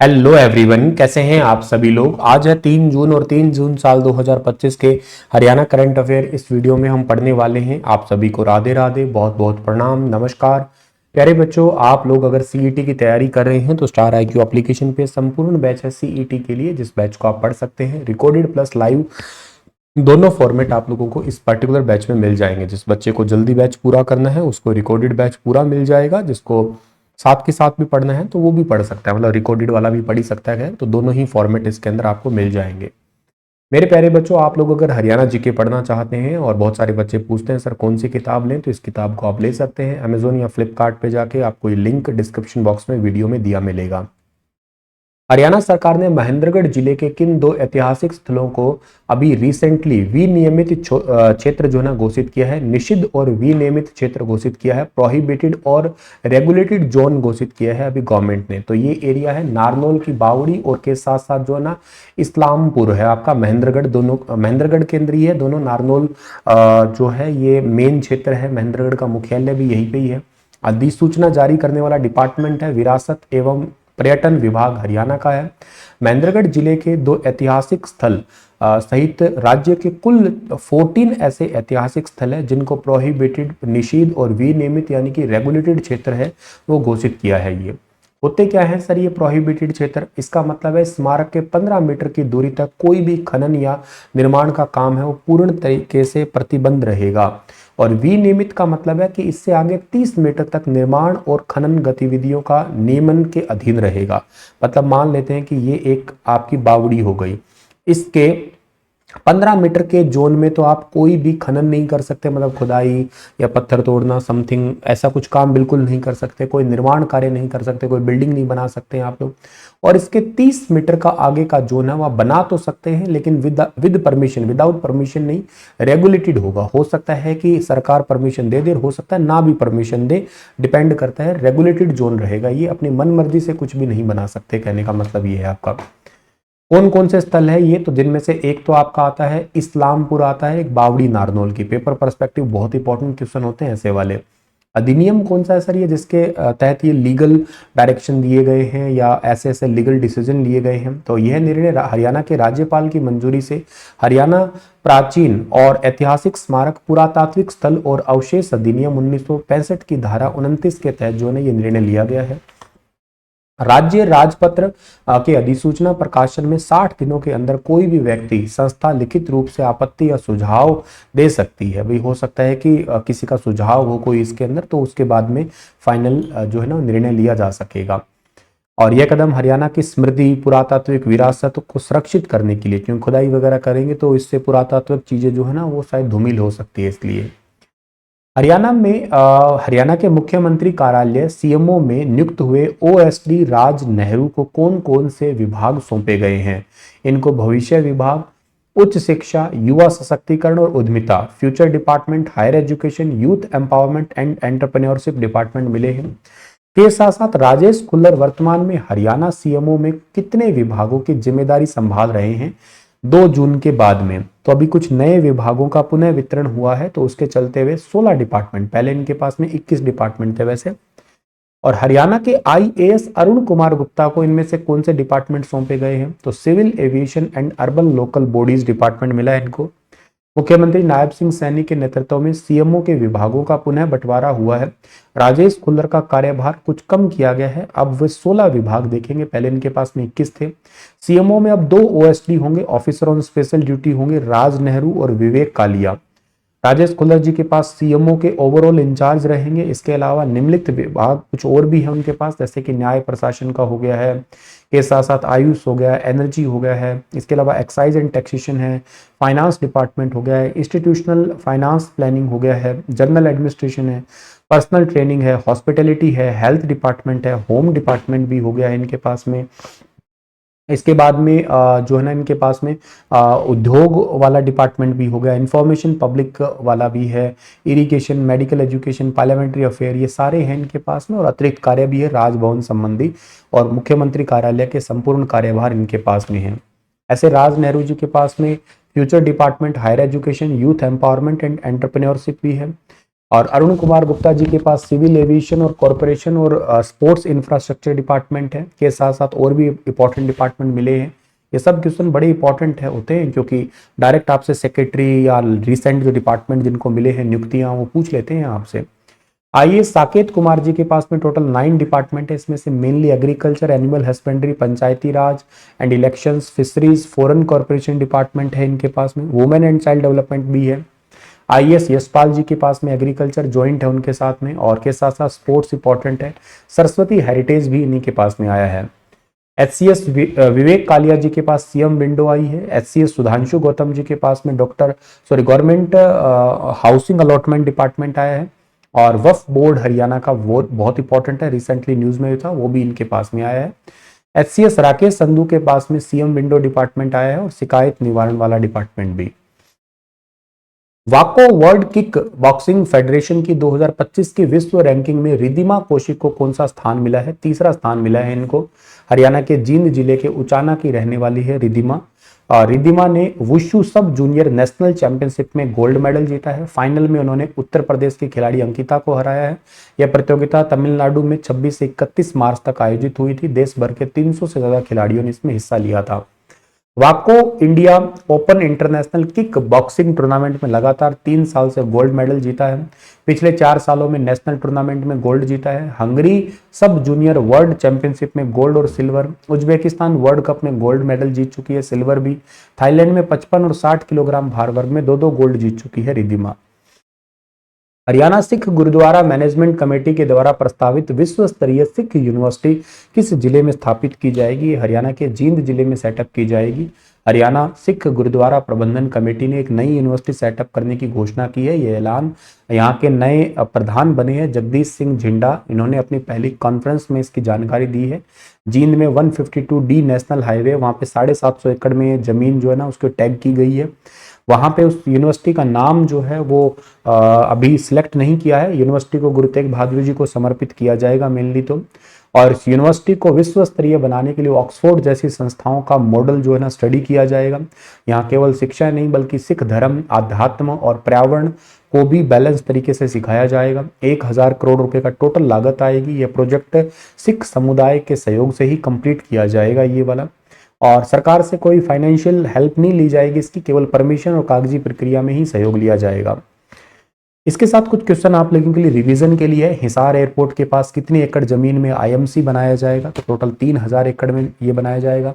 Hello everyone, कैसे हैं आप सभी लोग। आज है 3 जून और 3 जून साल 2025 के हरियाणा करंट अफेयर। इस वीडियो में हम पढ़ने वाले हैं। आप सभी को राधे राधे, बहुत बहुत प्रणाम, नमस्कार। प्यारे बच्चों, आप लोग अगर सीईटी की तैयारी कर रहे हैं तो स्टार IQ एप्लीकेशन पे संपूर्ण बैच है सीईटी के लिए, जिस बैच को आप पढ़ सकते हैं। रिकॉर्डेड प्लस लाइव दोनों फॉर्मेट आप लोगों को इस पर्टिकुलर बैच में मिल जाएंगे। जिस बच्चे को जल्दी बैच पूरा करना है उसको रिकॉर्डेड बैच पूरा मिल जाएगा, जिसको साथ के साथ भी पढ़ना है तो वो भी पढ़ सकता है, मतलब रिकॉर्डेड वाला भी पढ़ ही सकता है। तो दोनों ही फॉर्मेट इसके अंदर आपको मिल जाएंगे। मेरे प्यारे बच्चों, आप लोग अगर हरियाणा जीके पढ़ना चाहते हैं, और बहुत सारे बच्चे पूछते हैं सर कौन सी किताब लें, तो इस किताब को आप ले सकते हैं अमेजोन या फ्लिपकार्ट पे जाके। आपको ये लिंक डिस्क्रिप्शन बॉक्स में वीडियो में दिया मिलेगा। हरियाणा सरकार ने महेंद्रगढ़ जिले के किन दो ऐतिहासिक स्थलों को अभी रिसेंटली विनियमित क्षेत्र जो है ना घोषित किया है। निषिद्ध और विनियमित क्षेत्र घोषित किया है, प्रोहिबिटेड और रेगुलेटेड जोन घोषित किया है अभी गवर्नमेंट ने। तो ये एरिया है नारनौल की बावड़ी और के साथ साथ जो है ना इस्लामपुर है आपका महेंद्रगढ़। दोनों महेंद्रगढ़ केंद्रीय है, दोनों नारनौल जो है ये मेन क्षेत्र है। महेंद्रगढ़ का मुख्यालय भी यहीं पे ही है। अधिसूचना जारी करने वाला डिपार्टमेंट है विरासत एवं पर्यटन विभाग हरियाणा का है। महेंद्रगढ़ जिले के दो ऐतिहासिक स्थल सहित राज्य के कुल 14 ऐसे ऐतिहासिक स्थल है जिनको प्रोहिबिटेड, निषिद्ध और विनियमित यानी कि रेगुलेटेड क्षेत्र है वो घोषित किया है। ये होते क्या है सर ये प्रोहिबिटेड क्षेत्र? इसका मतलब है स्मारक के 15 मीटर की दूरी तक कोई भी खनन या निर्माण का काम है वो पूर्ण तरीके से प्रतिबंध रहेगा। और विनियमित का मतलब है कि इससे आगे 30 मीटर तक निर्माण और खनन गतिविधियों का नियमन के अधीन रहेगा। मतलब मान लेते हैं कि ये एक आपकी बावड़ी हो गई, इसके 15 मीटर के जोन में तो आप कोई भी खनन नहीं कर सकते, मतलब खुदाई या पत्थर तोड़ना समथिंग ऐसा कुछ काम बिल्कुल नहीं कर सकते, कोई निर्माण कार्य नहीं कर सकते, कोई बिल्डिंग नहीं बना सकते आप लोग। और इसके 30 मीटर का आगे का जोन है वह बना तो सकते हैं लेकिन विद परमिशन, विदाउट परमिशन नहीं, रेगुलेटेड होगा। हो सकता है कि सरकार परमिशन दे दे, हो सकता है ना भी परमिशन दे, डिपेंड करता है। रेगुलेटेड जोन रहेगा ये, अपनी मन मर्जी से कुछ भी नहीं बना सकते, कहने का मतलब ये है आपका। कौन कौन से स्थल है ये, तो जिनमें से एक तो आपका आता है इस्लामपुर, आता है एक बावड़ी नारनौल की। पेपर पर्सपेक्टिव बहुत इंपॉर्टेंट क्वेश्चन होते हैं ऐसे वाले। अधिनियम कौन सा है सर ये जिसके तहत ये लीगल डायरेक्शन दिए गए हैं या ऐसे ऐसे लीगल डिसीजन लिए गए हैं? तो यह निर्णय हरियाणा के राज्यपाल की मंजूरी से हरियाणा प्राचीन और ऐतिहासिक स्मारक पुरातात्विक स्थल और अवशेष अधिनियम 1965 की धारा 29 के तहत जो है ये निर्णय लिया गया है। राज्य राजपत्र के अधिसूचना प्रकाशन में 60 दिनों के अंदर कोई भी व्यक्ति संस्था लिखित रूप से आपत्ति या सुझाव दे सकती है। भाई हो सकता है कि किसी का सुझाव हो कोई इसके अंदर, तो उसके बाद में फाइनल जो है ना निर्णय लिया जा सकेगा। और यह कदम हरियाणा की समृद्धि पुरातात्विक विरासत को सुरक्षित करने के लिए, क्योंकि खुदाई वगैरह करेंगे तो इससे पुरातात्विक चीजें जो है ना वो शायद धूमिल हो सकती है, इसलिए। हरियाणा में हरियाणा के मुख्यमंत्री कार्यालय सीएमओ में नियुक्त हुए OSD राज नेहरू को कौन कौन से विभाग सौंपे गए हैं? इनको भविष्य विभाग, उच्च शिक्षा, युवा सशक्तिकरण और उद्यमिता, future department, higher education, youth empowerment and entrepreneurship department मिले हैं। के साथ साथ राजेश खुल्लर वर्तमान में हरियाणा सीएमओ में कितने विभागों की जिम्मेदारी संभाल रहे हैं 2 जून के बाद में? तो अभी कुछ नए विभागों का पुनः वितरण हुआ है, तो उसके चलते हुए 16 डिपार्टमेंट, पहले इनके पास में 21 डिपार्टमेंट थे वैसे। और हरियाणा के IAS अरुण कुमार गुप्ता को इनमें से कौन से डिपार्टमेंट सौंपे गए हैं? तो civil aviation and urban local bodies department मिला है इनको। मुख्यमंत्री नायब सिंह सैनी के नेतृत्व में सीएमओ के विभागों का पुनः बंटवारा हुआ है। राजेश खुल्लर का कार्यभार कुछ कम किया गया है, अब वे 16 विभाग देखेंगे, पहले इनके पास में 21 थे। सीएमओ में अब 2 OSD होंगे, ऑफिसर ऑन स्पेशल ड्यूटी होंगे राज नेहरू और विवेक कालिया। राजेश खुल्लर जी के पास सीएमओ के ओवरऑल इंचार्ज रहेंगे। इसके अलावा निम्नलिखित विभाग कुछ और भी है उनके पास, जैसे कि न्याय प्रशासन का हो गया है, के साथ साथ आयुष हो गया, एनर्जी हो गया है, इसके अलावा एक्साइज एंड टैक्सेशन है, फाइनेंस डिपार्टमेंट हो गया है, इंस्टीट्यूशनल फाइनेंस प्लानिंग हो गया है, जनरल एडमिनिस्ट्रेशन है, पर्सनल ट्रेनिंग है, हॉस्पिटैलिटी है, हेल्थ डिपार्टमेंट है, होम डिपार्टमेंट भी हो गया है इनके पास में। इसके बाद में जो है ना इनके पास में उद्योग वाला डिपार्टमेंट भी हो गया, इंफॉर्मेशन पब्लिक वाला भी है, irrigation, medical education, parliamentary affair, ये सारे हैं इनके पास में। और अतिरिक्त कार्य भी है राजभवन संबंधी, और मुख्यमंत्री कार्यालय के संपूर्ण कार्यभार इनके पास में है। ऐसे राज नेहरू जी के पास में future department, higher education, youth empowerment and entrepreneurship भी है। और अरुण कुमार गुप्ता जी के पास सिविल एविएशन और कॉरपोरेशन और स्पोर्ट्स इंफ्रास्ट्रक्चर डिपार्टमेंट है, के साथ साथ और भी इंपॉर्टेंट डिपार्टमेंट मिले हैं। ये सब क्वेश्चन बड़े इंपॉर्टेंट है होते हैं, क्योंकि डायरेक्ट आपसे सेक्रेटरी या रिसेंट जो डिपार्टमेंट जिनको मिले हैं नियुक्तियां, वो पूछ लेते हैं आपसे। आइए, साकेत कुमार जी के पास में टोटल 9 डिपार्टमेंट है। इसमें से mainly agriculture, animal husbandry, Panchayati Raj and elections, fisheries, foreign corporation department है इनके पास में, वुमेन एंड चाइल्ड डेवलपमेंट भी है। आईएएस यशपाल जी के पास में एग्रीकल्चर ज्वाइंट है उनके साथ में, और के साथ साथ स्पोर्ट्स इंपॉर्टेंट है। सरस्वती हेरिटेज भी इन्हीं के पास में आया है। एचसीएस विवेक कालिया जी के पास सीएम विंडो आई है। एचसीएस सुधांशु गौतम जी के पास में गवर्नमेंट हाउसिंग अलॉटमेंट डिपार्टमेंट आया है। और वक्फ बोर्ड हरियाणा का वो बहुत इंपॉर्टेंट है, रिसेंटली न्यूज में था, वो भी इनके पास में आया है। एचसीएस राकेश संधू के पास में सीएम विंडो डिपार्टमेंट आया है, और शिकायत निवारण वाला डिपार्टमेंट भी। वाको वर्ल्ड किक बॉक्सिंग फेडरेशन की 2025 की विश्व रैंकिंग में रिद्धिमा कौशिक को कौन सा स्थान मिला है? तीसरा स्थान मिला है इनको। हरियाणा के जींद जिले के उचाना की रहने वाली है रिद्धिमा। रिद्धिमा ने वुशु सब जूनियर नेशनल चैंपियनशिप में गोल्ड मेडल जीता है। फाइनल में उन्होंने उत्तर प्रदेश की खिलाड़ी अंकिता को हराया है। यह प्रतियोगिता तमिलनाडु में 26 से 31 मार्च तक आयोजित हुई थी। देश भर के 300 से ज्यादा खिलाड़ियों ने इसमें हिस्सा लिया था। वाको India open international kick boxing tournament में लगातार 3 साल से गोल्ड मेडल जीता है। पिछले 4 सालों में नेशनल टूर्नामेंट में गोल्ड जीता है। हंगरी सब जूनियर वर्ल्ड चैंपियनशिप में गोल्ड और सिल्वर। उज्बेकिस्तान वर्ल्ड कप में गोल्ड मेडल जीत चुकी है, सिल्वर भी। थाईलैंड में 55 और 60 किलोग्राम भार वर्ग में 2-2 गोल्ड जीत चुकी है रिद्धिमा। हरियाणा सिख गुरुद्वारा मैनेजमेंट कमेटी के द्वारा प्रस्तावित विश्व स्तरीय सिख यूनिवर्सिटी किस जिले में स्थापित की जाएगी? हरियाणा के जींद जिले में सेटअप की जाएगी। हरियाणा सिख गुरुद्वारा प्रबंधन कमेटी ने एक नई यूनिवर्सिटी सेटअप करने की घोषणा की है। यह ऐलान यहाँ के नए प्रधान बने हैं जगदीश सिंह झिंडा, इन्होंने अपनी पहली कॉन्फ्रेंस में इसकी जानकारी दी है। जींद में 152D नेशनल हाईवे, वहाँ पे 750 एकड़ में जमीन जो है ना उसको टैग की गई है। वहाँ पे उस यूनिवर्सिटी का नाम जो है वो अभी सिलेक्ट नहीं किया है। यूनिवर्सिटी को गुरु तेग बहादुर जी को समर्पित किया जाएगा मेनली तो। और इस यूनिवर्सिटी को विश्व स्तरीय बनाने के लिए ऑक्सफोर्ड जैसी संस्थाओं का मॉडल जो है ना स्टडी किया जाएगा। यहाँ केवल शिक्षा नहीं बल्कि सिख धर्म, आध्यात्म और पर्यावरण को भी बैलेंस तरीके से सिखाया जाएगा। 1000 करोड़ रुपए का टोटल लागत आएगी। यह प्रोजेक्ट सिख समुदाय के सहयोग से ही कंप्लीट किया जाएगा ये वाला, और सरकार से कोई फाइनेंशियल हेल्प नहीं ली जाएगी इसकी, केवल परमिशन और कागजी प्रक्रिया में ही सहयोग लिया जाएगा। इसके साथ कुछ क्वेश्चन आप लोगों के लिए रिवीजन के लिए है। हिसार एयरपोर्ट के पास कितनी एकड़ जमीन में आईएमसी बनाया जाएगा? तो टोटल 3000 एकड़ में ये बनाया जाएगा।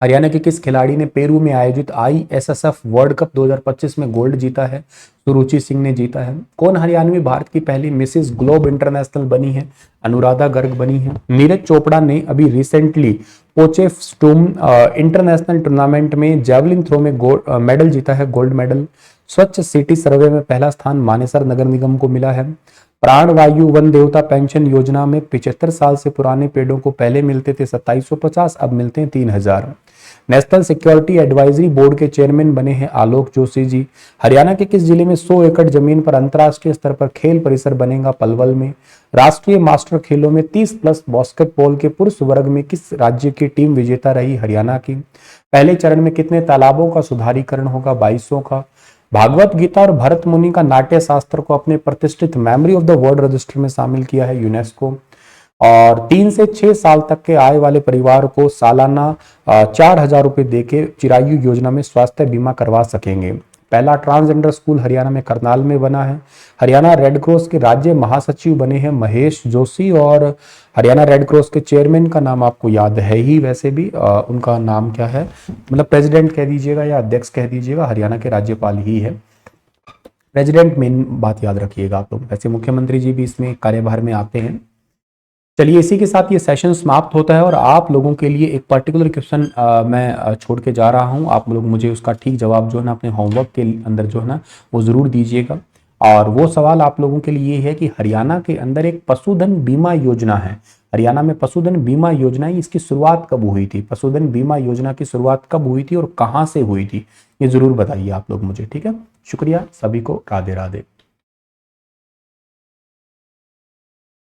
हरियाणा के किस खिलाड़ी ने पेरू में आयोजित ISSF वर्ल्ड कप 2025 में गोल्ड जीता है? सुरुचि सिंह ने जीता है। कौन हरियाणवी भारत की पहली मिसेस ग्लोब इंटरनेशनल बनी है? अनुराधा गर्ग बनी है। नीरज चोपड़ा ने अभी रिसेंटली पोचेफस्ट्रूम इंटरनेशनल टूर्नामेंट में जैवलिन थ्रो में मेडल जीता है, गोल्ड मेडल। स्वच्छ सिटी सर्वे में पहला स्थान मानेसर नगर निगम को मिला है। प्राणवायु वन देवता पेंशन योजना में 75 साल से पुराने पेड़ों को पहले मिलते थे 2750, अब मिलते हैं 3000। नेशनल सिक्योरिटी एडवाइजरी बोर्ड के चेयरमैन बने हैं आलोक जोशी जी। हरियाणा के किस जिले में 100 एकड़ जमीन पर अंतर्राष्ट्रीय स्तर पर खेल परिसर बनेगा? पलवल में। राष्ट्रीय मास्टर खेलों में 30+ बास्केटबॉल के पुरुष वर्ग में किस राज्य की टीम विजेता रही? हरियाणा की। पहले चरण में कितने तालाबों का सुधारीकरण होगा? 2200 का। भागवत गीता और भरत मुनि का नाट्य शास्त्र को अपने प्रतिष्ठित memory of the world register में शामिल किया है यूनेस्को। और 3 से 6 साल तक के आय वाले परिवार को सालाना 4000 रुपए देके चिरायु योजना में स्वास्थ्य बीमा करवा सकेंगे। पहला ट्रांसजेंडर स्कूल हरियाणा में करनाल में बना है। हरियाणा रेड क्रॉस के राज्य महासचिव बने हैं महेश जोशी, और हरियाणा रेड क्रॉस के चेयरमैन का नाम आपको याद है ही वैसे भी, उनका नाम क्या है, मतलब प्रेसिडेंट कह दीजिएगा या अध्यक्ष कह दीजिएगा, हरियाणा के राज्यपाल ही है। प्रेसिडेंट मेन बात याद रखिएगा आप लोग, वैसे मुख्यमंत्री जी भी इसमें कार्यभार में आते हैं। चलिए, इसी के साथ ये सेशन समाप्त होता है और आप लोगों के लिए एक पर्टिकुलर क्वेश्चन मैं छोड़ के जा रहा हूं। आप लोग मुझे उसका ठीक जवाब जो है ना अपने होमवर्क के अंदर जो है ना वो जरूर दीजिएगा। और वो सवाल आप लोगों के लिए है कि हरियाणा के अंदर एक पशुधन बीमा योजना है। हरियाणा में पशुधन बीमा योजना है, इसकी शुरुआत कब हुई थी? पशुधन बीमा योजना की शुरुआत कब हुई थी और कहाँ से हुई थी? ये जरूर बताइए आप लोग मुझे, ठीक है। शुक्रिया, सभी को राधे राधे।